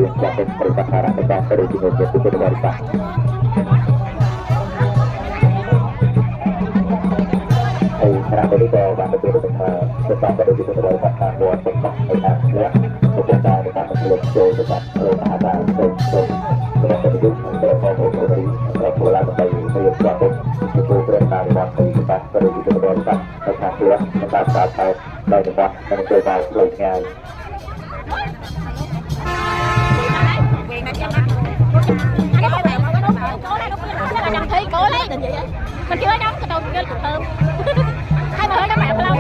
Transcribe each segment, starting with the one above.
yang jatuh perkara kita pada di meja itu dari Pak. Karena tadi kalau bantu itu tetap pada di dari Pak buat tempat kita ya kita dengan belum jauh dekat ada sudah terjadi dari pola dari suatu itu kereta waktu kita pada di dari Pak kita sudah sampai dari Pak dan coba lainnya. Thấy cố lấy tình vậy mình chưa đóng cái đầu cái cục thơm hai bữa các bạn lâu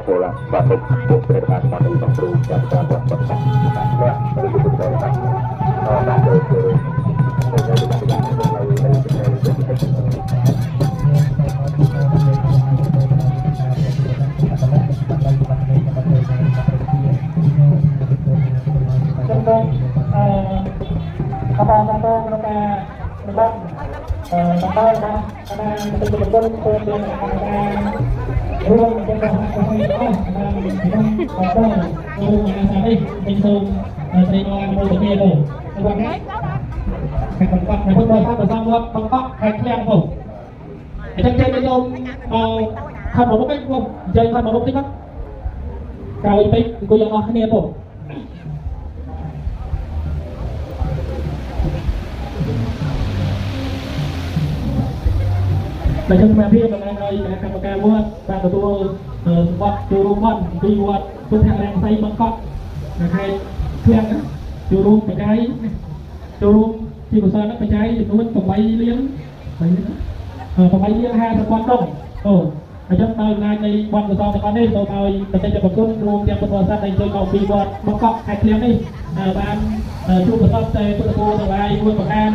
pola batuk berdekat pada lubang perut dan gangguan perut. Nah, begitu dari Pak. Ruang yang berfungsi pintu sehingga mulutnya itu, sebabnya tempat memang bahasa bersama tempat yang pun. Jadi itu kan mau kan jadi kan mau tidak kalau itu yang ahli itu. Đại chúng ta biết là đây là các cái buat và tôi buat juruman buat phương yang saya bangkok là cái phương jurum phải trái jurum thì của sơn nó phải trái thì nó vẫn còn bay liếng còn bay liếng hai thằng quan đông ở trong tàu này đây quan của sơn thì con đi tàu tàu tập trung cho một cung ruộng theo con sơn này chơi cầu bị buat bangkok hai liếng đi bạn chung của sơn tây của tôi là ai buat bangkok